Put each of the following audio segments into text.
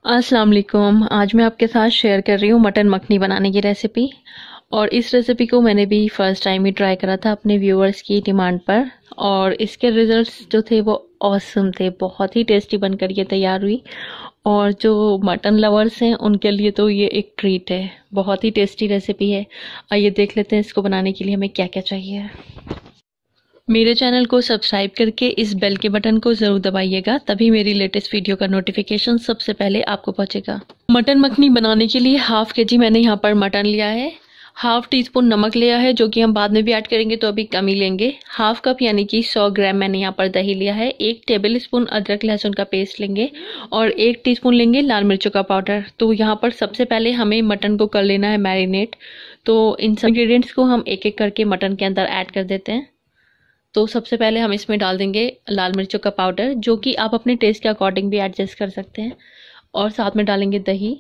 अस्सलाम वालेकुम। आज मैं आपके साथ शेयर कर रही हूँ मटन मखनी बनाने की रेसिपी। और इस रेसिपी को मैंने भी फ़र्स्ट टाइम ही ट्राई करा था अपने व्यूअर्स की डिमांड पर, और इसके रिज़ल्ट्स जो थे वो ऑसम थे। बहुत ही टेस्टी बनकर ये तैयार हुई, और जो मटन लवर्स हैं उनके लिए तो ये एक ट्रीट है। बहुत ही टेस्टी रेसिपी है। आइए देख लेते हैं इसको बनाने के लिए हमें क्या क्या चाहिए। मेरे चैनल को सब्सक्राइब करके इस बेल के बटन को ज़रूर दबाइएगा, तभी मेरी लेटेस्ट वीडियो का नोटिफिकेशन सबसे पहले आपको पहुंचेगा। मटन मखनी बनाने के लिए हाफ के जी मैंने यहाँ पर मटन लिया है। हाफ टी स्पून नमक लिया है, जो कि हम बाद में भी ऐड करेंगे तो अभी कम ही लेंगे। हाफ कप यानी कि 100 ग्राम मैंने यहाँ पर दही लिया है। 1 टेबल स्पून अदरक लहसुन का पेस्ट लेंगे, और 1 टीस्पून लेंगे लाल मिर्चों का पाउडर। तो यहाँ पर सबसे पहले हमें मटन को कर लेना है मैरिनेट। तो इन सब इंग्रेडिएंट्स को हम एक एक करके मटन के अंदर ऐड कर देते हैं। तो सबसे पहले हम इसमें डाल देंगे लाल मिर्चों का पाउडर, जो कि आप अपने टेस्ट के अकॉर्डिंग भी एडजस्ट कर सकते हैं। और साथ में डालेंगे दही,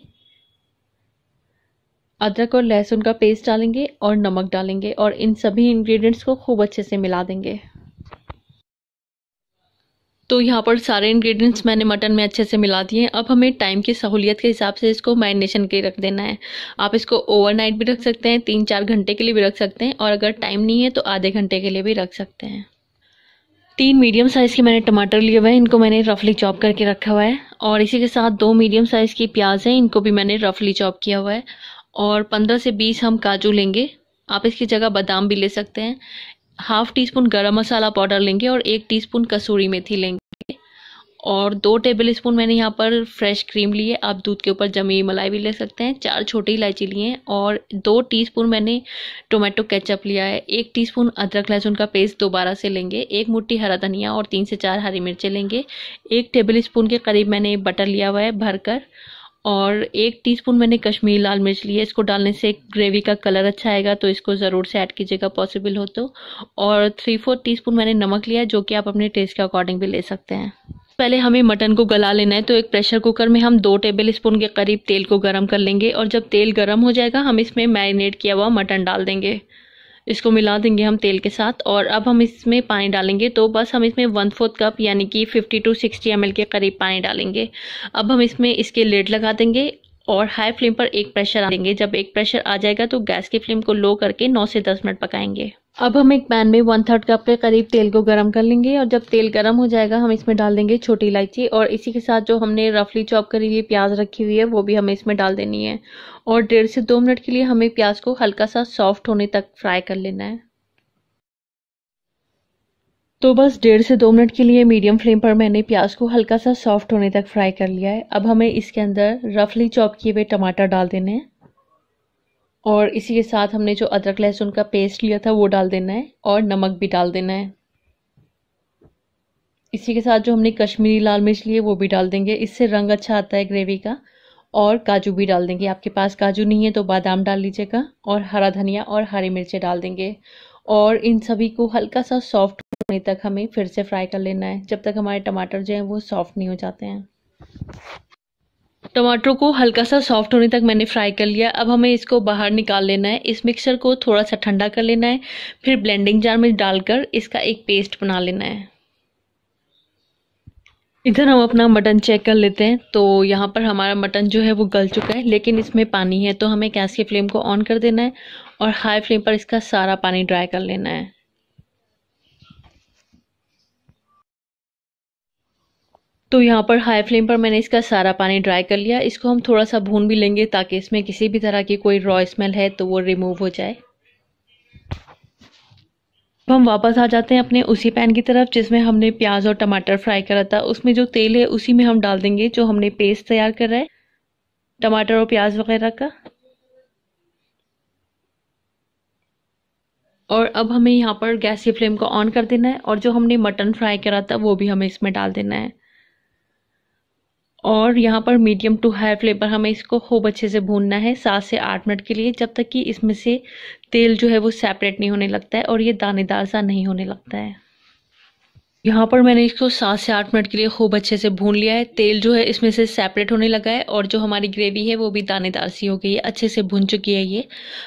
अदरक और लहसुन का पेस्ट डालेंगे और नमक डालेंगे, और इन सभी इंग्रेडिएंट्स को खूब अच्छे से मिला देंगे। तो यहाँ पर सारे इंग्रेडिएंट्स मैंने मटन में अच्छे से मिला दिए हैं। अब हमें टाइम की सहूलियत के हिसाब से इसको मैरिनेशन के लिए रख देना है। आप इसको ओवरनाइट भी रख सकते हैं, 3-4 घंटे के लिए भी रख सकते हैं, और अगर टाइम नहीं है तो आधे घंटे के लिए भी रख सकते हैं। 3 मीडियम साइज़ के मैंने टमाटर लिए हुए हैं, इनको मैंने रफली चॉप करके रखा हुआ है। और इसी के साथ 2 मीडियम साइज़ की प्याज हैं, इनको भी मैंने रफली चॉप किया हुआ है। और 15 से 20 हम काजू लेंगे, आप इसकी जगह बादाम भी ले सकते हैं। हाफ टी स्पून गरम मसाला पाउडर लेंगे, और 1 टीस्पून कसूरी मेथी लेंगे। और 2 टेबल स्पून मैंने यहाँ पर फ्रेश क्रीम ली है, आप दूध के ऊपर जमी हुई मलाई भी ले सकते हैं। 4 छोटी इलायची लिए हैं, और 2 टीस्पून मैंने टोमेटो केचप लिया है। 1 टीस्पून अदरक लहसुन का पेस्ट दोबारा से लेंगे। 1 मुट्ठी हरा धनिया और 3 से 4 हरी मिर्चें लेंगे। 1 टेबल स्पून के करीब मैंने बटर लिया हुआ है भरकर, और 1 टीस्पून मैंने कश्मीरी लाल मिर्च ली है। इसको डालने से ग्रेवी का कलर अच्छा आएगा, तो इसको ज़रूर से ऐड कीजिएगा पॉसिबल हो तो। और 3/4 टीस्पून मैंने नमक लिया है, जो कि आप अपने टेस्ट के अकॉर्डिंग भी ले सकते हैं। पहले हमें मटन को गला लेना है, तो एक प्रेशर कुकर में हम 2 टेबल स्पून के करीब तेल को गर्म कर लेंगे, और जब तेल गर्म हो जाएगा हम इसमें मैरिनेट किया हुआ मटन डाल देंगे। इसको मिला देंगे हम तेल के साथ, और अब हम इसमें पानी डालेंगे। तो बस हम इसमें 1/4 कप यानी कि 50 to 60 ml के करीब पानी डालेंगे। अब हम इसमें इसके लिड लगा देंगे, और हाई फ्लेम पर एक प्रेशर देंगे। जब एक प्रेशर आ जाएगा तो गैस की फ्लेम को लो करके 9 से 10 मिनट पकाएंगे। अब हम एक पैन में 1/3 कप के करीब तेल को गरम कर लेंगे, और जब तेल गरम हो जाएगा हम इसमें डाल देंगे छोटी इलायची, और इसी के साथ जो हमने रफली चॉप करी हुई प्याज रखी हुई है वो भी हमें इसमें डाल देनी है। और 1.5 से 2 मिनट के लिए हमें प्याज को हल्का सा सॉफ्ट होने तक फ्राई कर लेना है। तो बस 1.5 से 2 मिनट के लिए मीडियम फ्लेम पर मैंने प्याज को हल्का सा सॉफ्ट होने तक फ्राई कर लिया है। अब हमें इसके अंदर रफली चॉप किए हुए टमाटर डाल देने हैं, और इसी के साथ हमने जो अदरक लहसुन का पेस्ट लिया था वो डाल देना है, और नमक भी डाल देना है। इसी के साथ जो हमने कश्मीरी लाल मिर्च ली है वो भी डाल देंगे, इससे रंग अच्छा आता है ग्रेवी का। और काजू भी डाल देंगे, आपके पास काजू नहीं है तो बादाम डाल लीजिएगा। और हरा धनिया और हरी मिर्चें डाल देंगे, और इन सभी को हल्का सा सॉफ्ट होने तक हमें फिर से फ्राई कर लेना है, जब तक हमारे टमाटर जो हैं वो सॉफ्ट नहीं हो जाते हैं। टमाटरों को हल्का सा सॉफ्ट होने तक मैंने फ्राई कर लिया। अब हमें इसको बाहर निकाल लेना है। इस मिक्सचर को थोड़ा सा ठंडा कर लेना है, फिर ब्लेंडिंग जार में डालकर इसका एक पेस्ट बना लेना है। इधर हम अपना मटन चेक कर लेते हैं। तो यहाँ पर हमारा मटन जो है वो गल चुका है, लेकिन इसमें पानी है, तो हमें गैस की फ्लेम को ऑन कर देना है, और हाई फ्लेम पर इसका सारा पानी ड्राई कर लेना है। तो यहाँ पर हाई फ्लेम पर मैंने इसका सारा पानी ड्राई कर लिया। इसको हम थोड़ा सा भून भी लेंगे, ताकि इसमें किसी भी तरह की कोई रॉ स्मेल है तो वो रिमूव हो जाए। अब हम वापस आ जाते हैं अपने उसी पैन की तरफ जिसमें हमने प्याज और टमाटर फ्राई करा था। उसमें जो तेल है उसी में हम डाल देंगे जो हमने पेस्ट तैयार करा है टमाटर और प्याज वगैरह का। और अब हमें यहाँ पर गैस की फ्लेम को ऑन कर देना है, और जो हमने मटन फ्राई करा था वो भी हमें इसमें डाल देना है। और यहाँ पर मीडियम टू हाई फ्लेम पर हमें इसको खूब अच्छे से भूनना है 7 से 8 मिनट के लिए, जब तक कि इसमें से तेल जो है वो सेपरेट नहीं होने लगता है और ये दानेदार सा नहीं होने लगता है। यहाँ पर मैंने इसको 7 से 8 मिनट के लिए खूब अच्छे से भून लिया है। तेल जो है इसमें से सेपरेट होने लगा है और जो हमारी ग्रेवी है वो भी दानेदार सी हो गई है, अच्छे से भुन चुकी है ये।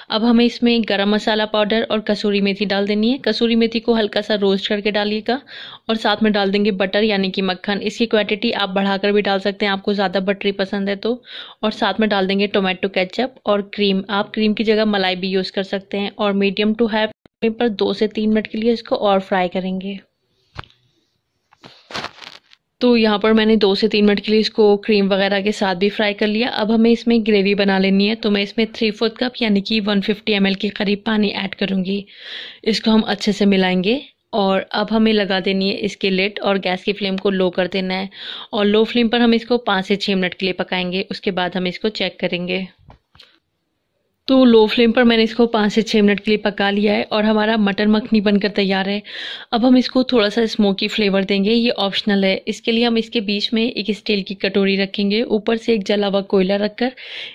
अब हमें इसमें गरम मसाला पाउडर और कसूरी मेथी डाल देनी है। कसूरी मेथी को हल्का सा रोस्ट करके डालिएगा और साथ में डाल देंगे बटर यानी कि मक्खन। इसकी क्वांटिटी आप बढ़ाकर भी डाल सकते हैं, आपको ज़्यादा बटरी पसंद है तो। और साथ में डाल देंगे टोमेटो केचप और क्रीम। आप क्रीम की जगह मलाई भी यूज़ कर सकते हैं। और मीडियम टू हाई फ्लेम पर 2 से 3 मिनट के लिए इसको और फ्राई करेंगे। तो यहाँ पर मैंने 2 से 3 मिनट के लिए इसको क्रीम वगैरह के साथ भी फ्राई कर लिया। अब हमें इसमें ग्रेवी बना लेनी है, तो मैं इसमें 3/4 कप यानी कि 150 ml के करीब पानी ऐड करूँगी। इसको हम अच्छे से मिलाएंगे और अब हमें लगा देनी है इसकी लिड और गैस की फ्लेम को लो कर देना है। और लो फ्लेम पर हम इसको 5 से 6 मिनट के लिए पकाएंगे, उसके बाद हम इसको चेक करेंगे। तो लो फ्लेम पर मैंने इसको 5 से 6 मिनट के लिए पका लिया है और हमारा मटर मखनी बनकर तैयार है। अब हम इसको थोड़ा सा स्मोकी फ्लेवर देंगे, ये ऑप्शनल है। इसके लिए हम इसके बीच में एक स्टील की कटोरी रखेंगे, ऊपर से एक जला हुआ कोयला रखकर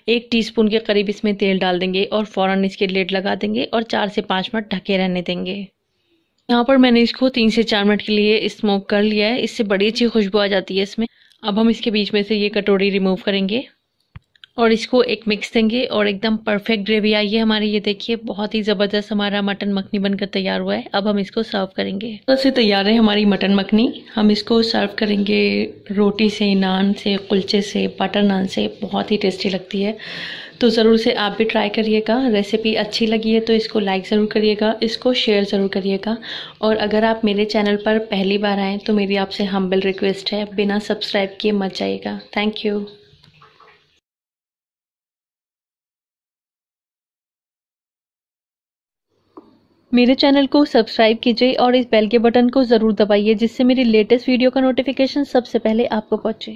1 टीस्पून के करीब इसमें तेल डाल देंगे और फ़ौरन इसके लिड लगा देंगे और 4 से 5 मिनट ढके रहने देंगे। यहाँ पर मैंने इसको 3 से 4 मिनट के लिए स्मोक कर लिया है, इससे बड़ी अच्छी खुशबू आ जाती है इसमें। अब हम इसके बीच में से ये कटोरी रिमूव करेंगे और इसको एक मिक्स देंगे और एकदम परफेक्ट ग्रेवी आई है हमारी। ये देखिए बहुत ही ज़बरदस्त हमारा मटन मखनी बनकर तैयार हुआ है। अब हम इसको सर्व करेंगे। तो से तैयार है हमारी मटन मखनी। हम इसको सर्व करेंगे रोटी से, नान से, कुलचे से, बटर नान से। बहुत ही टेस्टी लगती है, तो ज़रूर से आप भी ट्राई करिएगा। रेसिपी अच्छी लगी है तो इसको लाइक ज़रूर करिएगा, इसको शेयर ज़रूर करिएगा। और अगर आप मेरे चैनल पर पहली बार आएँ तो मेरी आपसे हम्बल रिक्वेस्ट है, बिना सब्सक्राइब किए मत जाइएगा। Thank you. मेरे चैनल को सब्सक्राइब कीजिए और इस बेल के बटन को ज़रूर दबाइए, जिससे मेरी लेटेस्ट वीडियो का नोटिफिकेशन सबसे पहले आपको पहुंचे।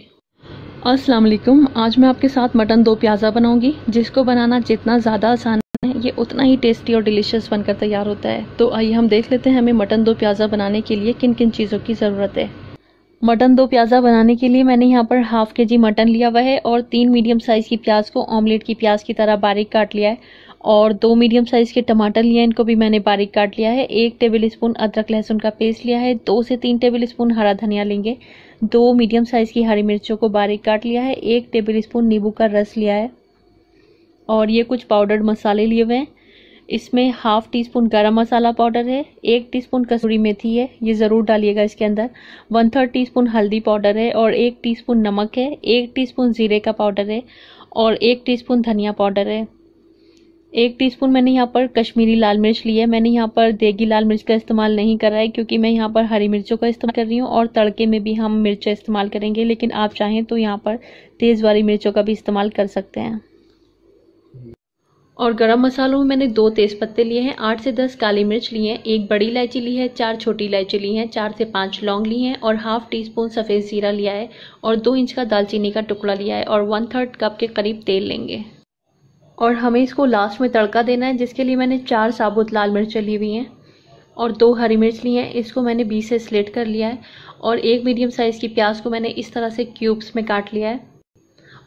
अस्सलाम वालेकुम। आज मैं आपके साथ मटन दो प्याज़ा बनाऊंगी, जिसको बनाना जितना ज़्यादा आसान है ये उतना ही टेस्टी और डिलीशियस बनकर तैयार होता है। तो आइए हम देख लेते हैं हमें मटन दो प्याज़ा बनाने के लिए किन किन चीज़ों की ज़रूरत है। मटन दो प्याज़ा बनाने के लिए मैंने यहाँ पर 1/2 kg मटन लिया हुआ है और 3 मीडियम साइज़ की प्याज को ऑमलेट की प्याज की तरह बारीक काट लिया है। और 2 मीडियम साइज़ के टमाटर लिए हैं, इनको भी मैंने बारीक काट लिया है। 1 टेबल स्पून अदरक लहसुन का पेस्ट लिया है। 2 से 3 टेबल स्पून हरा धनिया लेंगे। 2 मीडियम साइज़ की हरी मिर्चों को बारीक काट लिया है। 1 टेबल स्पून नींबू का रस लिया है। और ये कुछ पाउडर्ड मसाले लिए हुए हैं। इसमें 1/2 टीस्पून गरम मसाला पाउडर है। 1 टीस्पून कसूरी मेथी है, ये ज़रूर डालिएगा इसके अंदर। 1/3 टीस्पून हल्दी पाउडर है और 1 टीस्पून नमक है। 1 टीस्पून ज़ीरे का पाउडर है और 1 टीस्पून धनिया पाउडर है। 1 टीस्पून मैंने यहाँ पर कश्मीरी लाल मिर्च ली है। मैंने यहाँ पर देगी लाल मिर्च का इस्तेमाल नहीं कर रहा है, क्योंकि मैं यहाँ पर हरी मिर्चों का इस्तेमाल कर रही हूँ और तड़के में भी हम मिर्च इस्तेमाल करेंगे, लेकिन आप चाहें तो यहाँ पर तेज़ वाली मिर्चों का भी इस्तेमाल कर सकते हैं। और गरम मसालों में मैंने 2 तेज़पत्ते लिए हैं, 8 से 10 काली मिर्च ली हैं, 1 बड़ी इलायची ली है, 4 छोटी इलायची ली हैं, 4 से 5 लौंग ली हैं और 1/2 टीस्पून सफ़ेद जीरा लिया है और 2 इंच का दालचीनी का टुकड़ा लिया है और 1/3 कप के करीब तेल लेंगे। और हमें इसको लास्ट में तड़का देना है, जिसके लिए मैंने 4 साबुत लाल मिर्चें ली हुई हैं और 2 हरी मिर्च ली हैं। इसको मैंने बीच से स्लिट कर लिया है और 1 मीडियम साइज़ की प्याज को मैंने इस तरह से क्यूब्स में काट लिया है।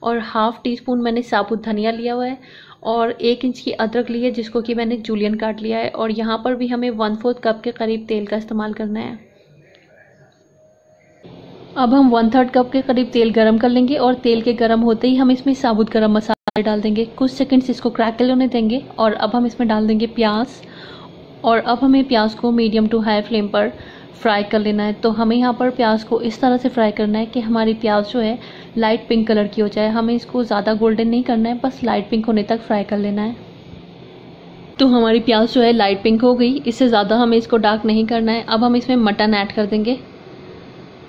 और 1/2 टीस्पून मैंने साबुत धनिया लिया हुआ है और 1 इंच की अदरक ली है, जिसको कि मैंने जूलियन काट लिया है। और यहाँ पर भी हमें 1/4 कप के करीब तेल का इस्तेमाल करना है। अब हम 1/3 कप के करीब तेल गरम कर लेंगे और तेल के गरम होते ही हम इसमें साबुत गरम मसाले डाल देंगे। कुछ सेकंड्स इसको क्रैकल होने देंगे और अब हम इसमें डाल देंगे प्याज। और अब हमें प्याज को मीडियम टू हाई फ्लेम पर फ्राई कर लेना है। तो हमें यहाँ पर प्याज को इस तरह से फ्राई करना है कि हमारी प्याज जो है लाइट पिंक कलर की हो जाए। हमें इसको ज़्यादा गोल्डन नहीं करना है, बस लाइट पिंक होने तक फ्राई कर लेना है। तो हमारी प्याज जो है लाइट पिंक हो गई, इससे ज़्यादा हमें इसको डार्क नहीं करना है। अब हम इसमें मटन ऐड कर देंगे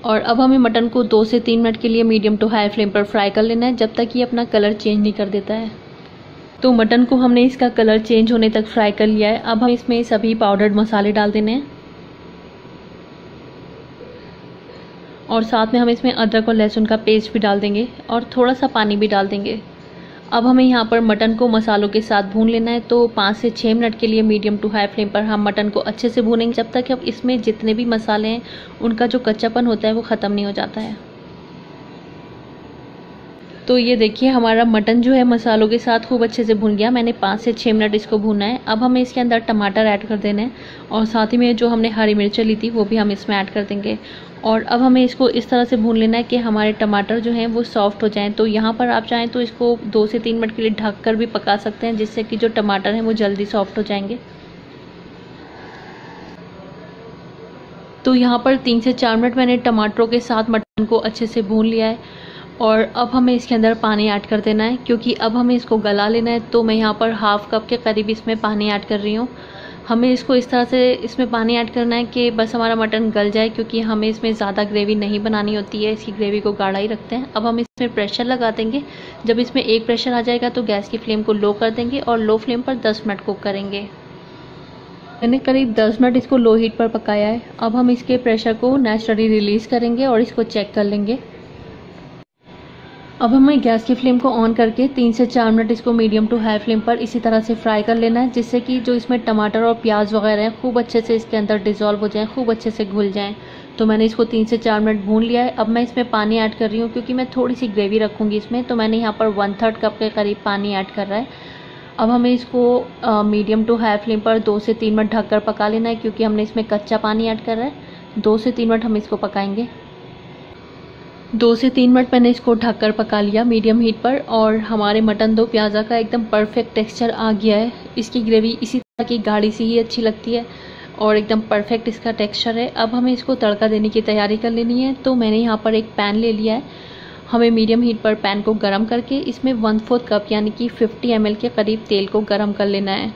और अब हमें मटन को 2 से 3 मिनट के लिए मीडियम टू हाई फ्लेम पर फ्राई कर लेना है, जब तक ये अपना कलर चेंज नहीं कर देता है। तो मटन को हमने इसका कलर चेंज होने तक फ्राई कर लिया है। अब हम इसमें सभी पाउडर्ड मसाले डाल देने हैं और साथ में हम इसमें अदरक और लहसुन का पेस्ट भी डाल देंगे और थोड़ा सा पानी भी डाल देंगे। अब हमें यहाँ पर मटन को मसालों के साथ भून लेना है। तो 5 से 6 मिनट के लिए मीडियम टू हाई फ्लेम पर हम मटन को अच्छे से भूनेंगे, जब तक अब इसमें जितने भी मसाले हैं उनका जो कच्चापन होता है वो ख़त्म नहीं हो जाता है। तो ये देखिए हमारा मटन जो है मसालों के साथ खूब अच्छे से भुन गया। मैंने 5 से 6 मिनट इसको भुना है। अब हमें इसके अंदर टमाटर ऐड कर देना है और साथ ही में जो हमने हरी मिर्चें ली थी वो भी हम इसमें ऐड कर देंगे। और अब हमें इसको इस तरह से भून लेना है कि हमारे टमाटर जो हैं वो सॉफ्ट हो जाएं। तो यहाँ पर आप चाहें तो इसको 2 से 3 मिनट के लिए ढक कर भी पका सकते हैं, जिससे कि जो टमाटर हैं वो जल्दी सॉफ्ट हो जाएंगे। तो यहाँ पर 3 से 4 मिनट मैंने टमाटरों के साथ मटन को अच्छे से भून लिया है और अब हमें इसके अंदर पानी ऐड कर देना है, क्योंकि अब हमें इसको गला लेना है। तो मैं यहाँ पर हाफ कप के करीब इसमें पानी ऐड कर रही हूँ। हमें इसको इस तरह से इसमें पानी ऐड करना है कि बस हमारा मटन गल जाए, क्योंकि हमें इसमें ज़्यादा ग्रेवी नहीं बनानी होती है, इसकी ग्रेवी को गाढ़ा ही रखते हैं। अब हम इसमें प्रेशर लगा देंगे। जब इसमें एक प्रेशर आ जाएगा तो गैस की फ्लेम को लो कर देंगे और लो फ्लेम पर 10 मिनट कुक करेंगे। मैंने करीब 10 मिनट इसको लो हीट पर पकाया है। अब हम इसके प्रेशर को नेचुरली रिलीज़ करेंगे और इसको चेक कर लेंगे। अब हमें गैस की फ्लेम को ऑन करके 3 से 4 मिनट इसको मीडियम टू हाई फ्लेम पर इसी तरह से फ्राई कर लेना है, जिससे कि जो इसमें टमाटर और प्याज वगैरह हैं खूब अच्छे से इसके अंदर डिज़ोल्व हो जाएं, खूब अच्छे से घुल जाएं। तो मैंने इसको 3 से 4 मिनट भून लिया है। अब मैं इसमें पानी ऐड कर रही हूँ, क्योंकि मैं थोड़ी सी ग्रेवी रखूँगी इसमें। तो मैंने यहाँ पर 1/3 कप के करीब पानी ऐड कर रहा है। अब हमें इसको मीडियम टू हाई फ्लेम पर 2 से 3 मिनट ढककर पका लेना है, क्योंकि हमने इसमें कच्चा पानी ऐड कर रहा है। 2 से 3 मिनट हम इसको पकाएंगे। 2 से 3 मिनट मैंने इसको ढककर पका लिया मीडियम हीट पर और हमारे मटन दो प्याज़ा का एकदम परफेक्ट टेक्सचर आ गया है। इसकी ग्रेवी इसी तरह की गाढ़ी सी ही अच्छी लगती है और एकदम परफेक्ट इसका टेक्सचर है। अब हमें इसको तड़का देने की तैयारी कर लेनी है। तो मैंने यहाँ पर एक पैन ले लिया है। हमें मीडियम हीट पर पैन को गर्म करके इसमें 1/4 कप यानी कि 50 ml के करीब तेल को गर्म कर लेना है।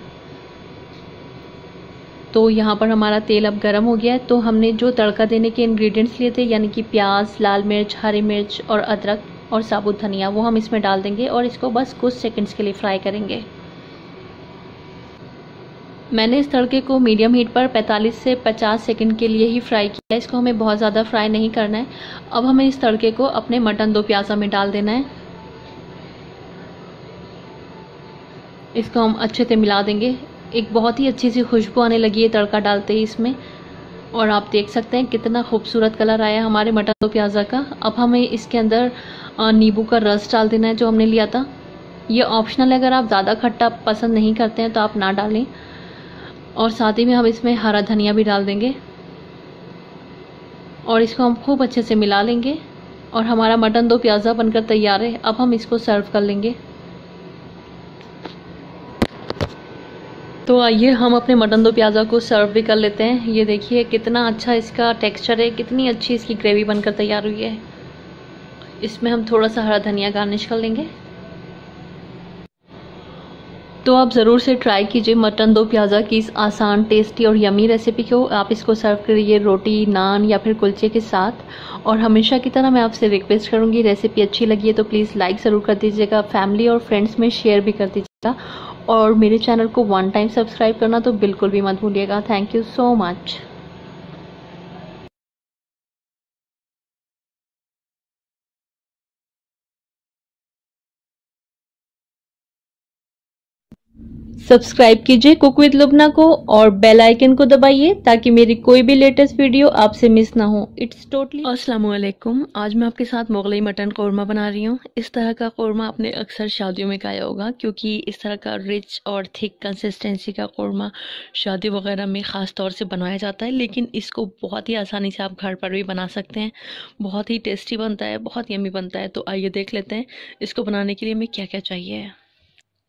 तो यहाँ पर हमारा तेल अब गर्म हो गया है। तो हमने जो तड़का देने के इंग्रेडिएंट्स लिए थे, यानी कि प्याज, लाल मिर्च, हरी मिर्च और अदरक और साबुत धनिया, वो हम इसमें डाल देंगे और इसको बस कुछ सेकंड्स के लिए फ्राई करेंगे। मैंने इस तड़के को मीडियम हीट पर 45 से 50 सेकंड के लिए ही फ्राई किया है। इसको हमें बहुत ज़्यादा फ्राई नहीं करना है। अब हमें इस तड़के को अपने मटन दो प्याज़ा में डाल देना है। इसको हम अच्छे से मिला देंगे। एक बहुत ही अच्छी सी खुशबू आने लगी है तड़का डालते ही इसमें, और आप देख सकते हैं कितना खूबसूरत कलर आया हमारे मटन दो प्याज़ा का। अब हमें इसके अंदर नींबू का रस डाल देना है जो हमने लिया था। ये ऑप्शनल है, अगर आप ज़्यादा खट्टा पसंद नहीं करते हैं तो आप ना डालें। और साथ ही में हम इसमें हरा धनिया भी डाल देंगे और इसको हम खूब अच्छे से मिला लेंगे और हमारा मटन दो प्याज़ा बनकर तैयार है। अब हम इसको सर्व कर लेंगे। तो आइए हम अपने मटन दो प्याज़ा को सर्व भी कर लेते हैं। ये देखिए कितना अच्छा इसका टेक्सचर है, कितनी अच्छी इसकी ग्रेवी बनकर तैयार हुई है। इसमें हम थोड़ा सा हरा धनिया गार्निश कर लेंगे। तो आप ज़रूर से ट्राई कीजिए मटन दो प्याज़ा की इस आसान, टेस्टी और यमी रेसिपी को। आप इसको सर्व करिए रोटी, नान या फिर कुलचे के साथ। और हमेशा की तरह मैं आपसे रिक्वेस्ट करूंगी, रेसिपी अच्छी लगी है तो प्लीज़ लाइक ज़रूर कर दीजिएगा, फैमिली और फ्रेंड्स में शेयर भी कर दीजिएगा और मेरे चैनल को 1 टाइम सब्सक्राइब करना तो बिल्कुल भी मत भूलिएगा। Thank you so much. Subscribe कीजिए कुक विद लुब्ना को और बेल आइकन को दबाइए ताकि मेरी कोई भी लेटेस्ट वीडियो आपसे मिस ना हो। It's totally. अस्सलाम वालेकुम। आज मैं आपके साथ मुगलई मटन कौरमा बना रही हूँ। इस तरह का कौरमा आपने अक्सर शादियों में खाया होगा, क्योंकि इस तरह का रिच और थिक कंसिस्टेंसी का कौरमा शादी वगैरह में ख़ास तौर से बनाया जाता है, लेकिन इसको बहुत ही आसानी से आप घर पर भी बना सकते हैं। बहुत ही टेस्टी बनता है, बहुत यम्मी बनता है। तो आइए देख लेते हैं इसको बनाने के लिए हमें क्या क्या चाहिए।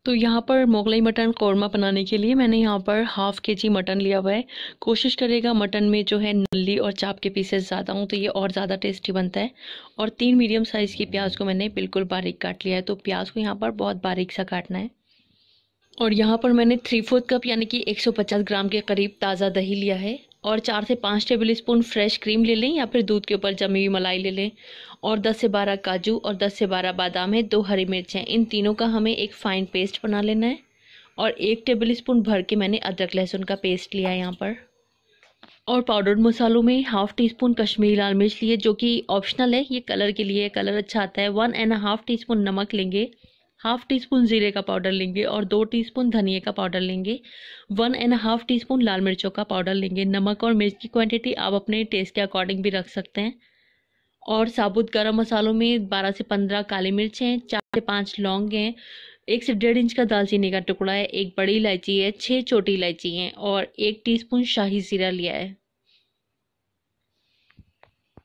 तो यहाँ पर मोगलाई मटन कौरमा बनाने के लिए मैंने यहाँ पर ½ kg मटन लिया हुआ है। कोशिश करेगा मटन में जो है नली और चाप के पीसेस ज़्यादा हों तो ये और ज़्यादा टेस्टी बनता है। और 3 मीडियम साइज़ की प्याज को मैंने बिल्कुल बारीक काट लिया है। तो प्याज को यहाँ पर बहुत बारीक सा काटना है। और यहाँ पर मैंने 3/4 कप यानी कि 150 ग्राम के करीब ताज़ा दही लिया है। और 4 से 5 टेबल स्पून फ्रेश क्रीम ले लें या फिर दूध के ऊपर जमी हुई मलाई ले लें। और 10 से 12 काजू और 10 से 12 बादाम है, 2 हरी मिर्च हैं। इन तीनों का हमें एक फ़ाइन पेस्ट बना लेना है। और 1 टेबल स्पून भर के मैंने अदरक लहसुन का पेस्ट लिया है यहाँ पर। और पाउडर्ड मसालों में ½ टीस्पून कश्मीरी लाल मिर्च लिए, जो कि ऑप्शनल है, ये कलर के लिए, कलर अच्छा आता है। 1½ टीस्पून नमक लेंगे, ½ टीस्पून ज़ीरे का पाउडर लेंगे और 2 टीस्पून धनिए का पाउडर लेंगे। 1½ टीस्पून लाल मिर्चों का पाउडर लेंगे। नमक और मिर्च की क्वांटिटी आप अपने टेस्ट के अकॉर्डिंग भी रख सकते हैं। और साबुत गरम मसालों में 12 से 15 काली मिर्च हैं, 4 से 5 लौंग हैं, 1 से 1.5 इंच का दालचीनी का टुकड़ा है, 1 बड़ी इलायची है, 6 छोटी इलायची हैं और 1 टीस्पून शाही जीरा लिया है।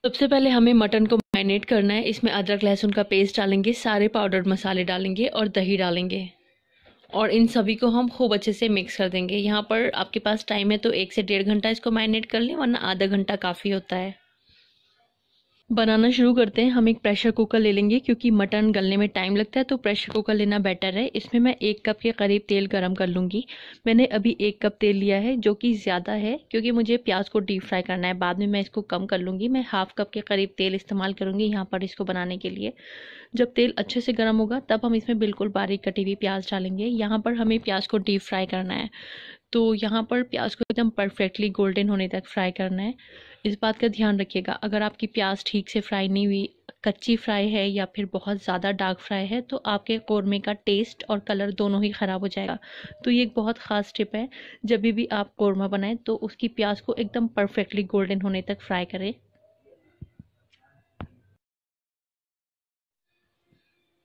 सबसे पहले हमें मटन को मैरिनेट करना है। इसमें अदरक लहसुन का पेस्ट डालेंगे, सारे पाउडर मसाले डालेंगे और दही डालेंगे और इन सभी को हम खूब अच्छे से मिक्स कर देंगे। यहाँ पर आपके पास टाइम है तो 1 से 1.5 घंटा इसको मैरिनेट कर लें, वरना आधा घंटा काफ़ी होता है। बनाना शुरू करते हैं। हम एक प्रेशर कुकर ले लेंगे क्योंकि मटन गलने में टाइम लगता है, तो प्रेशर कुकर लेना बेटर है। इसमें मैं 1 कप के करीब तेल गरम कर लूँगी। मैंने अभी 1 कप तेल लिया है, जो कि ज़्यादा है क्योंकि मुझे प्याज को डीप फ्राई करना है। बाद में मैं इसको कम कर लूँगी। मैं हाफ कप के करीब तेल इस्तेमाल करूँगी यहाँ पर इसको बनाने के लिए। जब तेल अच्छे से गर्म होगा तब हम इसमें बिल्कुल बारीक कटी हुई प्याज डालेंगे। यहाँ पर हमें प्याज को डीप फ्राई करना है, तो यहाँ पर प्याज को एकदम परफेक्टली गोल्डन होने तक फ्राई करना है। इस बात का ध्यान रखिएगा, अगर आपकी प्याज ठीक से फ्राई नहीं हुई, कच्ची फ्राई है या फिर बहुत ज़्यादा डार्क फ्राई है, तो आपके कौरमे का टेस्ट और कलर दोनों ही ख़राब हो जाएगा। तो ये एक बहुत ख़ास टिप है, जब भी आप कौरमा बनाएं तो उसकी प्याज को एकदम परफेक्टली गोल्डन होने तक फ्राई करें।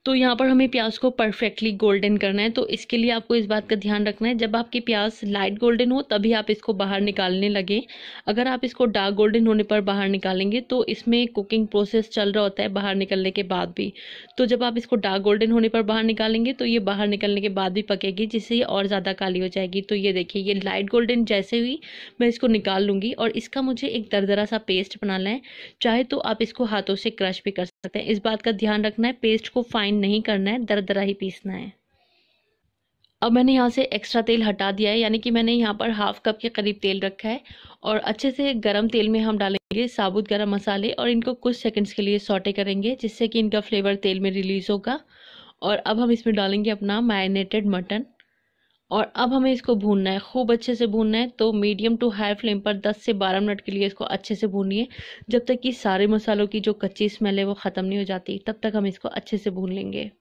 तो यहाँ पर हमें प्याज को परफेक्टली गोल्डन करना है, तो इसके लिए आपको इस बात का ध्यान रखना है, जब आपकी प्याज लाइट गोल्डन हो तभी आप इसको बाहर निकालने लगे। अगर आप इसको डार्क गोल्डन होने पर बाहर निकालेंगे तो इसमें कुकिंग प्रोसेस चल रहा होता है बाहर निकलने के बाद भी। तो जब आप इसको डार्क गोल्डन होने पर बाहर निकालेंगे तो ये बाहर निकलने के बाद भी पकेगी, जिससे ये और ज़्यादा काली हो जाएगी। तो ये देखिए, ये लाइट गोल्डन जैसे हुई मैं इसको निकाल लूँगी और इसका मुझे एक दरदरा सा पेस्ट बनाना है। चाहे तो आप इसको हाथों से क्रश भी कर सकते हैं। इस बात का ध्यान रखना है, पेस्ट को फाइन नहीं करना है, दरदरा ही पीसना है। अब मैंने यहाँ से एक्स्ट्रा तेल हटा दिया है, यानी कि मैंने यहाँ पर हाफ कप के करीब तेल रखा है और अच्छे से गरम तेल में हम डालेंगे साबुत गरम मसाले और इनको कुछ सेकंड्स के लिए सौटे करेंगे, जिससे कि इनका फ्लेवर तेल में रिलीज होगा। और अब हम इसमें डालेंगे अपना मैरिनेटेड मटन और अब हमें इसको भूनना है, खूब अच्छे से भूनना है। तो मीडियम टू हाई फ्लेम पर 10 से 12 मिनट के लिए इसको अच्छे से भूनिए, जब तक कि सारे मसालों की जो कच्ची स्मेल है वो ख़त्म नहीं हो जाती, तब तक हम इसको अच्छे से भून लेंगे।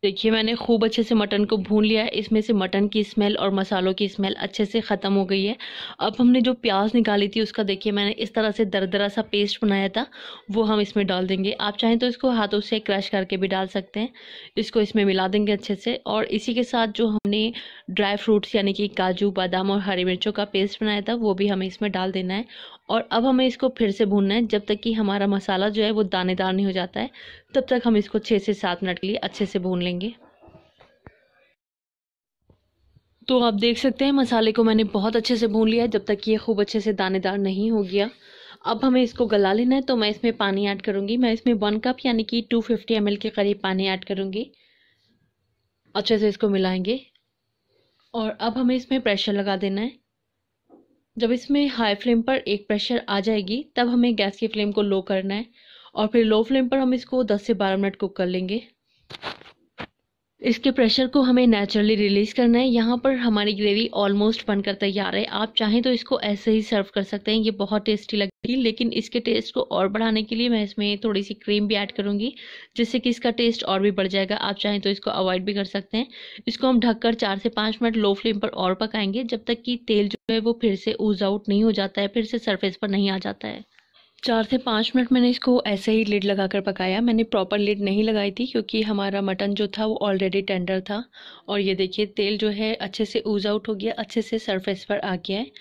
देखिए, मैंने खूब अच्छे से मटन को भून लिया है। इसमें से मटन की स्मेल और मसालों की स्मेल अच्छे से ख़त्म हो गई है। अब हमने जो प्याज निकाली थी उसका देखिए मैंने इस तरह से दरदरा सा पेस्ट बनाया था, वो हम इसमें डाल देंगे। आप चाहें तो इसको हाथों से क्रश करके भी डाल सकते हैं। इसको इसमें मिला देंगे अच्छे से और इसी के साथ जो हमने ड्राई फ्रूट्स यानी कि काजू बादाम और हरी मिर्चों का पेस्ट बनाया था वो भी हमें इसमें डाल देना है। और अब हमें इसको फिर से भूनना है, जब तक कि हमारा मसाला जो है वो दानेदार नहीं हो जाता है, तब तक हम इसको 6 से 7 मिनट के लिए अच्छे से भून लेंगे। तो आप देख सकते हैं मसाले को मैंने बहुत अच्छे से भून लिया है, जब तक ये खूब अच्छे से दानेदार नहीं हो गया। अब हमें इसको गला लेना है, तो मैं इसमें पानी ऐड करूँगी। मैं इसमें 1 कप यानी कि 250 ml के करीब पानी ऐड करूँगी। अच्छे से इसको मिलाएंगे और अब हमें इसमें प्रेशर लगा देना है। जब इसमें हाई फ्लेम पर एक प्रेशर आ जाएगी तब हमें गैस की फ्लेम को लो करना है और फिर लो फ्लेम पर हम इसको 10 से 12 मिनट कुक कर लेंगे। इसके प्रेशर को हमें नेचुरली रिलीज़ करना है। यहाँ पर हमारी ग्रेवी ऑलमोस्ट बनकर तैयार है। आप चाहें तो इसको ऐसे ही सर्व कर सकते हैं, ये बहुत टेस्टी लगेगी। लेकिन इसके टेस्ट को और बढ़ाने के लिए मैं इसमें थोड़ी सी क्रीम भी ऐड करूँगी, जिससे कि इसका टेस्ट और भी बढ़ जाएगा। आप चाहें तो इसको अवॉइड भी कर सकते हैं। इसको हम ढककर 4 से 5 मिनट लो फ्लेम पर और पकाएंगे, जब तक कि तेल जो है वो फिर से ऊज आउट नहीं हो जाता है, फिर से सरफेस पर नहीं आ जाता है। 4 से 5 मिनट मैंने इसको ऐसे ही लिड लगाकर पकाया। मैंने प्रॉपर लिड नहीं लगाई थी क्योंकि हमारा मटन जो था वो ऑलरेडी टेंडर था। और ये देखिए, तेल जो है अच्छे से ऊज आउट हो गया, अच्छे से सरफेस पर आ गया है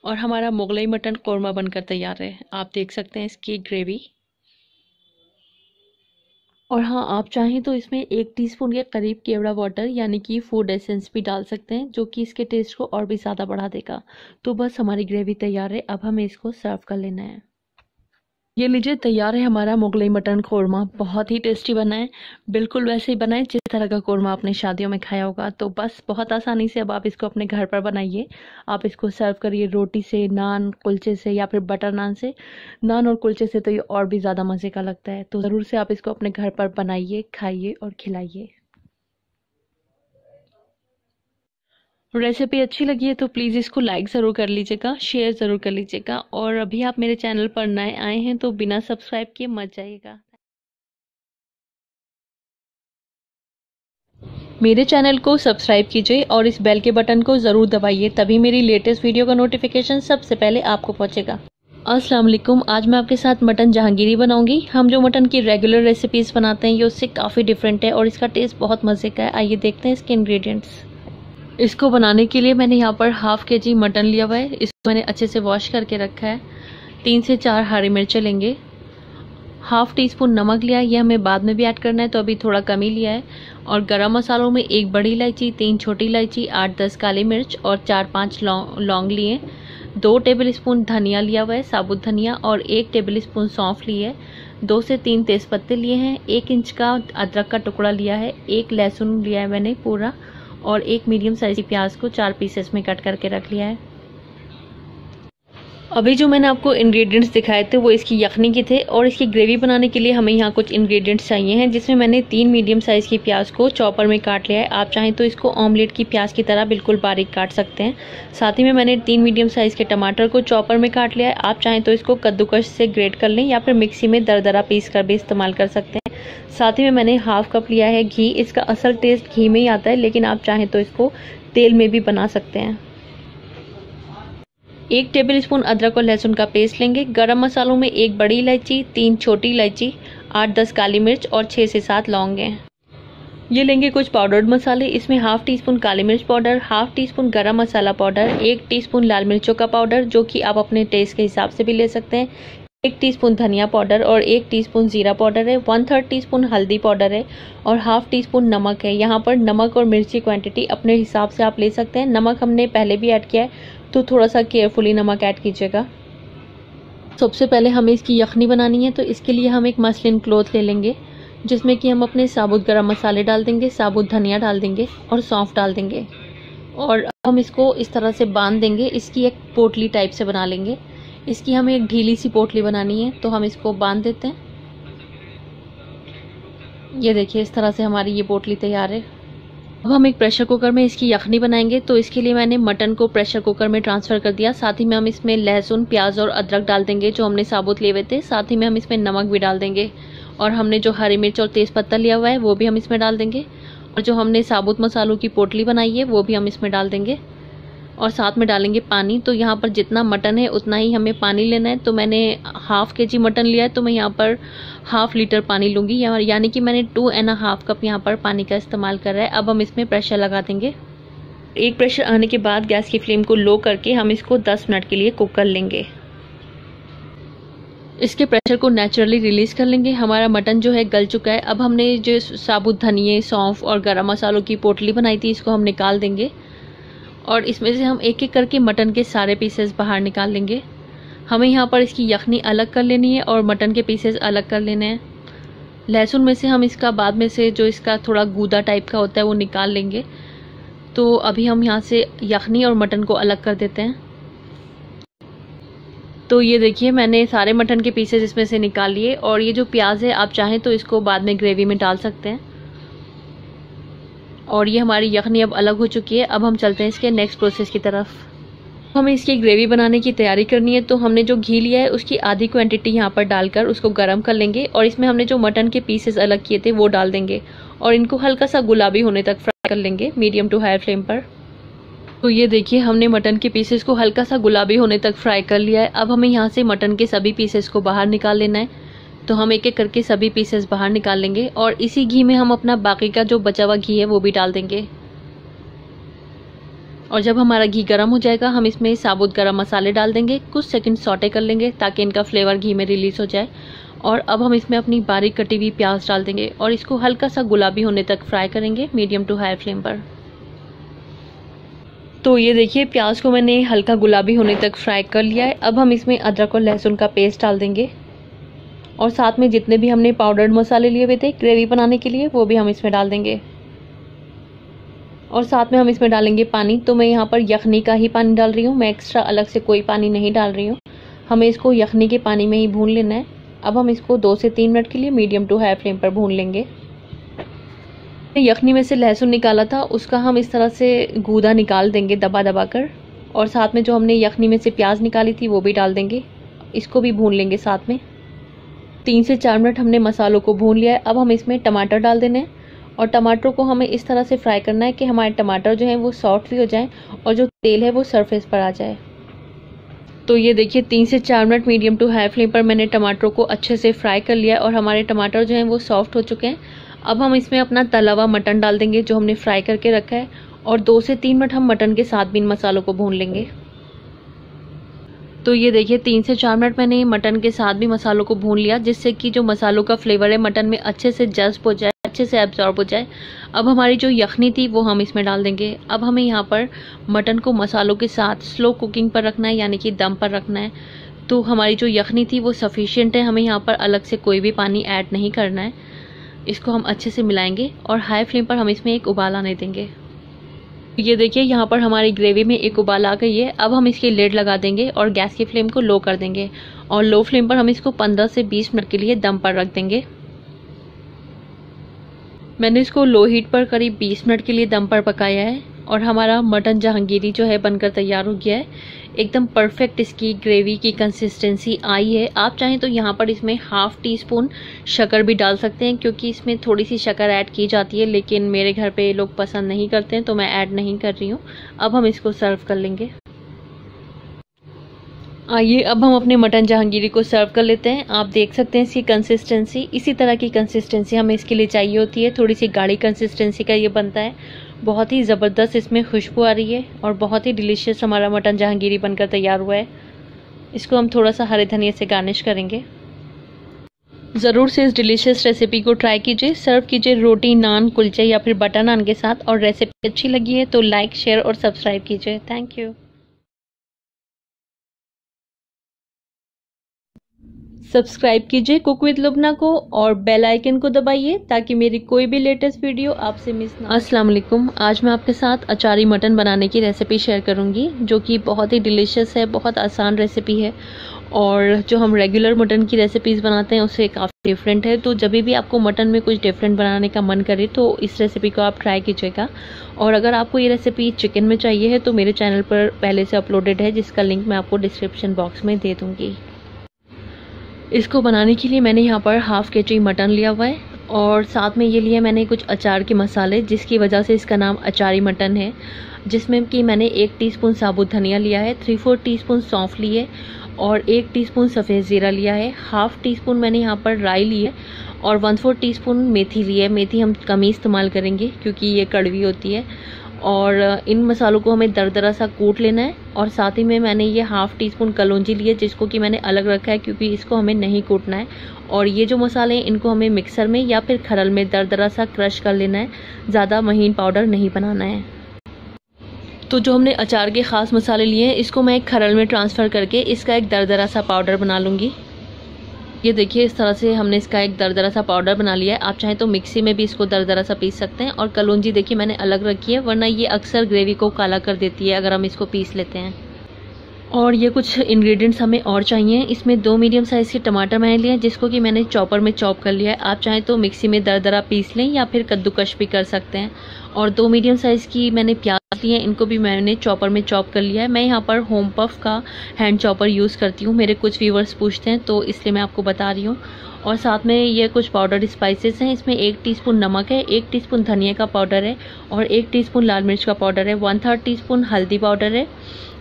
और हमारा मुगलई मटन कौरमा बनकर तैयार है। आप देख सकते हैं इसकी ग्रेवी। और हाँ, आप चाहें तो इसमें 1 टीस्पून के करीब केवड़ा वाटर यानी कि फूड एसेंस भी डाल सकते हैं, जो कि इसके टेस्ट को और भी ज़्यादा बढ़ा देगा। तो बस हमारी ग्रेवी तैयार है, अब हमें इसको सर्व कर लेना है। ये लीजिए, तैयार है हमारा मुगलई मटन कौरमा। बहुत ही टेस्टी बना है, बिल्कुल वैसे ही बनाए जिस तरह का कौरमा आपने शादियों में खाया होगा। तो बस बहुत आसानी से अब आप इसको अपने घर पर बनाइए। आप इसको सर्व करिए रोटी से, नान, कुलचे से या फिर बटर नान से। नान और कुलचे से तो ये और भी ज़्यादा मज़े का लगता है। तो ज़रूर से आप इसको अपने घर पर बनाइए, खाइए और खिलाइए। रेसिपी अच्छी लगी है तो प्लीज़ इसको लाइक ज़रूर कर लीजिएगा, शेयर ज़रूर कर लीजिएगा। और अभी आप मेरे चैनल पर नए आए हैं तो बिना सब्सक्राइब किए मत जाइएगा। मेरे चैनल को सब्सक्राइब कीजिए और इस बेल के बटन को ज़रूर दबाइए, तभी मेरी लेटेस्ट वीडियो का नोटिफिकेशन सबसे पहले आपको पहुंचेगा। अस्सलाम वालेकुम। आज मैं आपके साथ मटन जहांगीरी बनाऊंगी। हम जो मटन की रेगुलर रेसिपीज़ बनाते हैं ये उससे काफ़ी डिफरेंट है और इसका टेस्ट बहुत मज़े का है। आइए देखते हैं इसके इंग्रेडिएंट्स। इसको बनाने के लिए मैंने यहाँ पर हाफ़ kg मटन लिया हुआ है। इसको मैंने अच्छे से वॉश करके रखा है। 3 से 4 हरी मिर्चें लेंगे। हाफ़ टी स्पून नमक लिया है, ये हमें बाद में भी ऐड करना है तो अभी थोड़ा कम ही लिया है। और गरम मसालों में 1 बड़ी इलायची, 3 छोटी इलायची, 8-10 काली मिर्च और 4-5 लौंग लिए। 2 टेबलस्पून धनिया लिया हुआ है, साबुत धनिया, और 1 टेबलस्पून सौंफ ली है। 2 से 3 तेज़पत्ते लिए हैं। 1 इंच का अदरक का टुकड़ा लिया है। 1 लहसुन लिया है मैंने पूरा, और 1 मीडियम साइज की प्याज को 4 पीसेस में कट करके रख लिया है। अभी जो मैंने आपको इंग्रेडिएंट्स दिखाए थे वो इसकी यखनी के थे, और इसकी ग्रेवी बनाने के लिए हमें यहाँ कुछ इंग्रेडिएंट्स चाहिए हैं, जिसमें मैंने 3 मीडियम साइज़ की प्याज को चॉपर में काट लिया है। आप चाहें तो इसको ऑमलेट की प्याज की तरह बिल्कुल बारीक काट सकते हैं। साथ ही में मैंने 3 मीडियम साइज़ के टमाटर को चॉपर में काट लिया है। आप चाहें तो इसको कद्दूकस से ग्रेट कर लें या फिर मिक्सी में दरदरा पीस कर भी इस्तेमाल कर सकते हैं। साथ ही में मैंने हाफ़ कप लिया है घी। इसका असल टेस्ट घी में ही आता है, लेकिन आप चाहें तो इसको तेल में भी बना सकते हैं। 1 टेबलस्पून अदरक और लहसुन का पेस्ट लेंगे। गरम मसालों में 1 बड़ी इलायची, 3 छोटी इलायची, 8-10 काली मिर्च और 6 से 7 लौंग हैं। ये लेंगे कुछ पाउडर्ड मसाले। इसमें हाफ़ टी स्पून काली मिर्च पाउडर, हाफ़ टी स्पून गरम मसाला पाउडर, 1 टीस्पून लाल मिर्चों का पाउडर जो कि आप अपने टेस्ट के हिसाब से भी ले सकते हैं, 1 टीस्पून धनिया पाउडर और 1 टीस्पून जीरा पाउडर है, 1/3 टीस्पून हल्दी पाउडर है और हाफ़ टी स्पून नमक है। यहाँ पर नमक और मिर्च की क्वांटिटी अपने हिसाब से आप ले सकते हैं। नमक हमने पहले भी ऐड किया है तो थोड़ा सा केयरफुली नमक ऐड कीजिएगा। सबसे पहले हमें इसकी यखनी बनानी है, तो इसके लिए हम एक मसलिन क्लॉथ ले लेंगे, जिसमें कि हम अपने साबुत गरम मसाले डाल देंगे, साबुत धनिया डाल देंगे और सौंफ डाल देंगे, और हम इसको इस तरह से बांध देंगे। इसकी एक पोटली टाइप से बना लेंगे। इसकी हमें एक ढीली सी पोटली बनानी है, तो हम इसको बांध देते हैं। ये देखिए, इस तरह से हमारी ये पोटली तैयार है। अब हम एक प्रेशर कुकर में इसकी यखनी बनाएंगे, तो इसके लिए मैंने मटन को प्रेशर कुकर में ट्रांसफ़र कर दिया। साथ ही में हम इसमें लहसुन, प्याज और अदरक डाल देंगे जो हमने साबुत लिए हुए थे। साथ ही में हम इसमें नमक भी डाल देंगे, और हमने जो हरी मिर्च और तेज़पत्ता लिया हुआ है वो भी हम इसमें डाल देंगे, और जो हमने साबुत मसालों की पोटली बनाई है वो भी हम इसमें डाल देंगे, और साथ में डालेंगे पानी। तो यहाँ पर जितना मटन है उतना ही हमें पानी लेना है। तो मैंने हाफ़ kg मटन लिया है, तो मैं यहाँ पर ½ लीटर पानी लूँगी, यानी कि मैंने 2.5 कप यहाँ पर पानी का इस्तेमाल कर रहा है। अब हम इसमें प्रेशर लगा देंगे। एक प्रेशर आने के बाद गैस की फ्लेम को लो करके हम इसको 10 मिनट के लिए कुक कर लेंगे। इसके प्रेशर को नेचुरली रिलीज़ कर लेंगे। हमारा मटन जो है गल चुका है। अब हमने जो साबुत धनिए, सौंफ और गरम मसालों की पोटली बनाई थी इसको हम निकाल देंगे, और इसमें से हम एक एक करके मटन के सारे पीसेस बाहर निकाल लेंगे। हमें यहाँ पर इसकी यखनी अलग कर लेनी है और मटन के पीसेस अलग कर लेने हैं। लहसुन में से हम इसका बाद में से जो इसका थोड़ा गूदा टाइप का होता है वो निकाल लेंगे। तो अभी हम यहाँ से यखनी और मटन को अलग कर देते हैं। तो ये देखिए, मैंने सारे मटन के पीसेस इसमें से निकाल लिए, और ये जो प्याज है आप चाहें तो इसको बाद में ग्रेवी में डाल सकते हैं। और ये हमारी यखनी अब अलग हो चुकी है। अब हम चलते हैं इसके नेक्स्ट प्रोसेस की तरफ। हमें इसकी ग्रेवी बनाने की तैयारी करनी है, तो हमने जो घी लिया है उसकी आधी क्वांटिटी यहाँ पर डालकर उसको गर्म कर लेंगे, और इसमें हमने जो मटन के पीसेस अलग किए थे वो डाल देंगे, और इनको हल्का सा गुलाबी होने तक फ्राई कर लेंगे मीडियम टू हाई फ्लेम पर। तो ये देखिए, हमने मटन के पीसेस को हल्का सा गुलाबी होने तक फ्राई कर लिया है। अब हमें यहाँ से मटन के सभी पीसेस को बाहर निकाल लेना है। तो हम एक एक करके सभी पीसेस बाहर निकाल लेंगे, और इसी घी में हम अपना बाकी का जो बचा हुआ घी है वो भी डाल देंगे। और जब हमारा घी गर्म हो जाएगा हम इसमें साबुत गरम मसाले डाल देंगे। कुछ सेकंड सौटे कर लेंगे ताकि इनका फ्लेवर घी में रिलीज़ हो जाए। और अब हम इसमें अपनी बारीक कटी हुई प्याज डाल देंगे, और इसको हल्का सा गुलाबी होने तक फ्राई करेंगे मीडियम टू हाई फ्लेम पर। तो ये देखिए, प्याज को मैंने हल्का गुलाबी होने तक फ्राई कर लिया है। अब हम इसमें अदरक और लहसुन का पेस्ट डाल देंगे, और साथ में जितने भी हमने पाउडर्ड मसाले लिए हुए थे ग्रेवी बनाने के लिए वो भी हम इसमें डाल देंगे, और साथ में हम इसमें डालेंगे पानी। तो मैं यहाँ पर यखनी का ही पानी डाल रही हूँ, मैं एक्स्ट्रा अलग से कोई पानी नहीं डाल रही हूँ। हमें इसको यखनी के पानी में ही भून लेना है। अब हम इसको 2 से 3 मिनट के लिए मीडियम टू हाई फ्लेम पर भून लेंगे। यखनी में से लहसुन निकाला था उसका हम इस तरह से गूदा निकाल देंगे दबा दबा कर, और साथ में जो हमने यखनी में से प्याज निकाली थी वो भी डाल देंगे। इसको भी भून लेंगे साथ में। 3 से 4 मिनट हमने मसालों को भून लिया है। अब हम इसमें टमाटर डाल देने हैं, और टमाटर को हमें इस तरह से फ्राई करना है कि हमारे टमाटर जो हैं वो सॉफ्ट भी हो जाएं और जो तेल है वो सरफेस पर आ जाए। तो ये देखिए 3 से 4 minute medium to high flame पर मैंने टमाटरों को अच्छे से फ्राई कर लिया और हमारे टमाटर जो हैं वो सॉफ्ट हो चुके हैं। अब हम इसमें अपना तला हुआ मटन डाल देंगे जो हमने फ्राई करके रखा है, और 2 से 3 मिनट हम मटन के साथ भी इन मसालों को भून लेंगे। तो ये देखिए 3 से 4 मिनट मैंने मटन के साथ भी मसालों को भून लिया, जिससे कि जो मसालों का फ्लेवर है मटन में अच्छे से जज्ब हो जाए, अच्छे से एब्जॉर्ब हो जाए। अब हमारी जो यखनी थी वो हम इसमें डाल देंगे। अब हमें यहाँ पर मटन को मसालों के साथ स्लो कुकिंग पर रखना है, यानी कि दम पर रखना है। तो हमारी जो यखनी थी वो सफिशिएंट है, हमें यहाँ पर अलग से कोई भी पानी ऐड नहीं करना है। इसको हम अच्छे से मिलाएंगे और हाई फ्लेम पर हम इसमें एक उबाल आने देंगे। ये देखिए यहाँ पर हमारी ग्रेवी में एक उबाल आ गई है। अब हम इसकी लिड लगा देंगे और गैस की फ्लेम को लो कर देंगे, और लो फ्लेम पर हम इसको 15 से 20 मिनट के लिए दम पर रख देंगे। मैंने इसको लो हीट पर करीब 20 मिनट के लिए दम पर पकाया है, और हमारा मटन जहांगीरी जो है बनकर तैयार हो गया है। एकदम परफेक्ट इसकी ग्रेवी की कंसिस्टेंसी आई है। आप चाहें तो यहाँ पर इसमें ½ टीस्पून शक्कर भी डाल सकते हैं, क्योंकि इसमें थोड़ी सी शक्कर ऐड की जाती है, लेकिन मेरे घर पे लोग पसंद नहीं करते हैं तो मैं ऐड नहीं कर रही हूँ। अब हम इसको सर्व कर लेंगे। आइए अब हम अपने मटन जहांगीरी को सर्व कर लेते हैं। आप देख सकते हैं इसकी कंसिस्टेंसी, इसी तरह की कंसिस्टेंसी हमें इसके लिए चाहिए होती है। थोड़ी सी गाढ़ी कंसिस्टेंसी का ये बनता है। बहुत ही ज़बरदस्त इसमें खुशबू आ रही है और बहुत ही डिलीशियस हमारा मटन जहांगीरी बनकर तैयार हुआ है। इसको हम थोड़ा सा हरे धनिया से गार्निश करेंगे। ज़रूर से इस डिलीशियस रेसिपी को ट्राई कीजिए। सर्व कीजिए रोटी, नान, कुलचे या फिर बटर नान के साथ। और रेसिपी अच्छी लगी है तो लाइक, शेयर और सब्सक्राइब कीजिए। Thank you. सब्सक्राइब कीजिए कुक विद लुब्ना को और बेल आइकन को दबाइए ताकि मेरी कोई भी लेटेस्ट वीडियो आपसे मिस ना हो। अस्सलाम वालेकुम। आज मैं आपके साथ अचारी मटन बनाने की रेसिपी शेयर करूंगी, जो कि बहुत ही डिलीशियस है, बहुत आसान रेसिपी है और जो हम रेगुलर मटन की रेसिपीज़ बनाते हैं उससे काफ़ी डिफरेंट है। तो जब भी आपको मटन में कुछ डिफरेंट बनाने का मन करे तो इस रेसिपी को आप ट्राई कीजिएगा। और अगर आपको ये रेसिपी चिकन में चाहिए है तो मेरे चैनल पर पहले से अपलोडेड है, जिसका लिंक मैं आपको डिस्क्रिप्शन बॉक्स में दे दूँगी। इसको बनाने के लिए मैंने यहाँ पर ½ kg मटन लिया हुआ है और साथ में ये लिया मैंने कुछ अचार के मसाले, जिसकी वजह से इसका नाम अचारी मटन है। जिसमें कि मैंने 1 टीस्पून साबुत धनिया लिया है, 3/4 टीस्पून सौंफ ली है और 1 टीस्पून सफ़ेद ज़ीरा लिया है। ½ टीस्पून मैंने यहाँ पर राई ली है और 1/4 टीस्पून मेथी ली है। मेथी हम कम ही इस्तेमाल करेंगे क्योंकि ये कड़वी होती है। और इन मसालों को हमें दरदरा सा कूट लेना है। और साथ ही में मैंने ये ½ टीस्पून कलौंजी ली है, जिसको कि मैंने अलग रखा है क्योंकि इसको हमें नहीं कूटना है। और ये जो मसाले हैं इनको हमें मिक्सर में या फिर खरल में दरदरा सा क्रश कर लेना है, ज़्यादा महीन पाउडर नहीं बनाना है। तो जो हमने अचार के ख़ास मसाले लिए हैं इसको मैं एक खरल में ट्रांसफ़र करके इसका एक दरदरा सा पाउडर बना लूँगी। ये देखिए इस तरह से हमने इसका एक दरदरा सा पाउडर बना लिया है। आप चाहें तो मिक्सी में भी इसको दरदरा सा पीस सकते हैं। और कलौंजी देखिए मैंने अलग रखी है, वरना ये अक्सर ग्रेवी को काला कर देती है अगर हम इसको पीस लेते हैं। और ये कुछ इंग्रेडिएंट्स हमें और चाहिए। इसमें 2 मीडियम साइज़ के टमाटर मैंने लिए हैं, जिसको कि मैंने चॉपर में चॉप कर लिया है। आप चाहें तो मिक्सी में दरदरा पीस लें या फिर कद्दूकश भी कर सकते हैं। और 2 मीडियम साइज़ की मैंने प्याज लिए हैं, इनको भी मैंने चॉपर में चॉप कर लिया है। मैं यहाँ पर होम पफ का हैंड चॉपर यूज़ करती हूँ, मेरे कुछ व्यूअर्स पूछते हैं तो इसलिए मैं आपको बता रही हूँ। और साथ में ये कुछ पाउडर स्पाइसेस हैं। इसमें 1 टीस्पून नमक है, 1 टीस्पून धनिया का पाउडर है और 1 टीस्पून लाल मिर्च का पाउडर है, 1/3 टीस्पून हल्दी पाउडर है।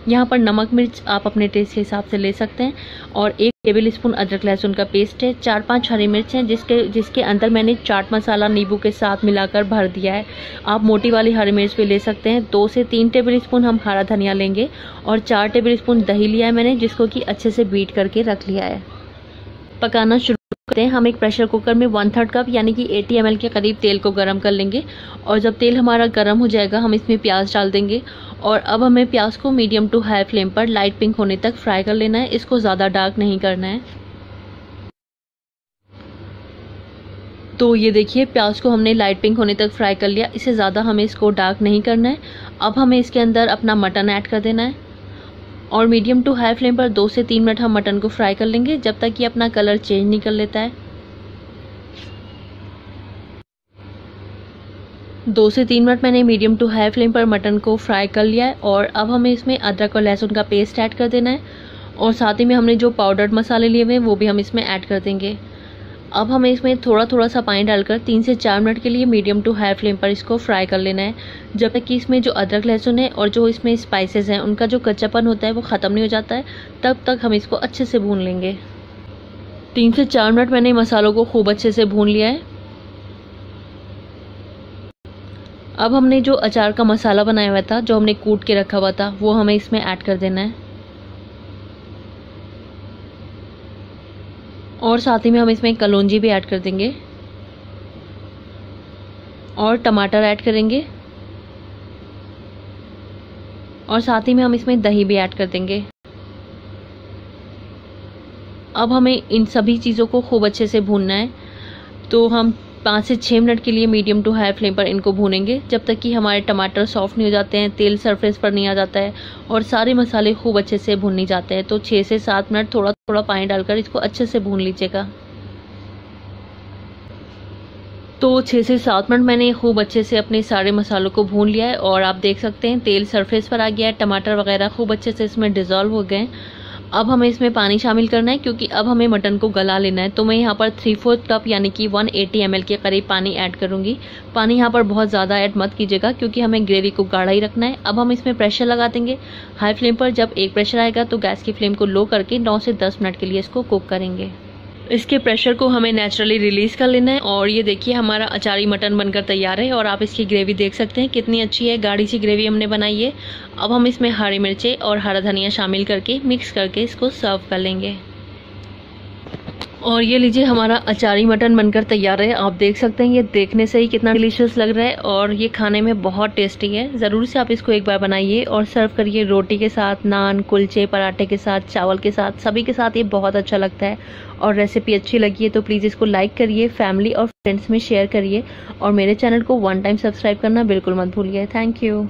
यहाँ पर नमक मिर्च आप अपने टेस्ट के हिसाब से ले सकते हैं। और 1 टेबल स्पून अदरक लहसुन का पेस्ट है, 4-5 हरी मिर्च हैं, जिसके अंदर मैंने चाट मसाला नींबू के साथ मिलाकर भर दिया है। आप मोटी वाली हरी मिर्च भी ले सकते हैं। 2 से 3 टेबल स्पून हम हरा धनिया लेंगे और 4 टेबल स्पून दही लिया है मैंने, जिसको कि अच्छे से बीट करके रख लिया है। पकाना शुरू करते हैं। हम एक प्रेशर कुकर में 1/3 कप यानी कि 80 ml के करीब तेल को गर्म कर लेंगे। और जब तेल हमारा गर्म हो जाएगा हम इसमें प्याज डाल देंगे। और अब हमें प्याज को मीडियम टू हाई फ्लेम पर लाइट पिंक होने तक फ्राई कर लेना है। इसको ज़्यादा डार्क नहीं करना है। तो ये देखिए प्याज को हमने लाइट पिंक होने तक फ्राई कर लिया, इससे ज़्यादा हमें इसको डार्क नहीं करना है। अब हमें इसके अंदर अपना मटन ऐड कर देना है और मीडियम टू हाई फ्लेम पर 2 से 3 मिनट हम मटन को फ्राई कर लेंगे, जब तक कि अपना कलर चेंज नहीं कर लेता है। 2 से 3 मिनट मैंने मीडियम टू हाई फ्लेम पर मटन को फ्राई कर लिया है। और अब हमें इसमें अदरक और लहसुन का पेस्ट ऐड कर देना है और साथ ही में हमने जो पाउडर्ड मसाले लिए हुए हैं वो भी हम इसमें ऐड कर देंगे। अब हमें इसमें थोड़ा थोड़ा सा पानी डालकर 3 से 4 मिनट के लिए मीडियम टू हाई फ्लेम पर इसको फ्राई कर लेना है, जब तक कि इसमें जो अदरक लहसुन है और जो इसमें स्पाइसेस हैं उनका जो कच्चापन होता है वो ख़त्म नहीं हो जाता है, तब तक हम इसको अच्छे से भून लेंगे। 3 से 4 मिनट मैंने मसालों को खूब अच्छे से भून लिया है। अब हमने जो अचार का मसाला बनाया हुआ था, जो हमने कूट के रखा हुआ था, वो हमें इसमें ऐड कर देना है और साथ ही में हम इसमें कलौंजी भी ऐड कर देंगे और टमाटर ऐड करेंगे और साथ ही में हम इसमें दही भी ऐड कर देंगे। अब हमें इन सभी चीज़ों को खूब अच्छे से भूनना है, तो हम 5 से 6 मिनट के लिए मीडियम टू हाई फ्लेम पर इनको भूनेंगे, जब तक कि हमारे टमाटर सॉफ्ट नहीं हो जाते हैं, तेल सरफेस पर नहीं आ जाता है और सारे मसाले खूब अच्छे से भून नहीं जाते हैं। तो 6 से 7 मिनट थोड़ा थोड़ा पानी डालकर इसको अच्छे से भून लीजिएगा। तो 6 से 7 मिनट मैंने खूब अच्छे से अपने सारे मसालों को भून लिया है और आप देख सकते हैं तेल सरफेस पर आ गया है, टमाटर वगैरह खूब अच्छे से इसमें डिज़ोल्व हो गए हैं। अब हमें इसमें पानी शामिल करना है, क्योंकि अब हमें मटन को गला लेना है। तो मैं यहाँ पर 3/4 कप यानी कि 180 ml के करीब पानी ऐड करूँगी। पानी यहाँ पर बहुत ज़्यादा ऐड मत कीजिएगा, क्योंकि हमें ग्रेवी को गाढ़ा ही रखना है। अब हम इसमें प्रेशर लगा देंगे हाई फ्लेम पर। जब एक प्रेशर आएगा तो गैस की फ्लेम को लो करके 9 से 10 मिनट के लिए इसको कुक करेंगे। इसके प्रेशर को हमें नेचुरली रिलीज़ कर लेना है। और ये देखिए हमारा अचारी मटन बनकर तैयार है और आप इसकी ग्रेवी देख सकते हैं कितनी अच्छी है, गाढ़ी सी ग्रेवी हमने बनाई है। अब हम इसमें हरी मिर्चें और हरा धनिया शामिल करके मिक्स करके इसको सर्व कर लेंगे। और ये लीजिए हमारा अचारी मटन बनकर तैयार है। आप देख सकते हैं ये देखने से ही कितना डिलीशियस लग रहा है और ये खाने में बहुत टेस्टी है। ज़रूर से आप इसको एक बार बनाइए और सर्व करिए रोटी के साथ, नान, कुलचे, पराठे के साथ, चावल के साथ, सभी के साथ ये बहुत अच्छा लगता है। और रेसिपी अच्छी लगी है तो प्लीज़ इसको लाइक करिए, फैमिली और फ्रेंड्स में शेयर करिए और मेरे चैनल को 1 टाइम सब्सक्राइब करना बिल्कुल मत भूलिए। Thank you.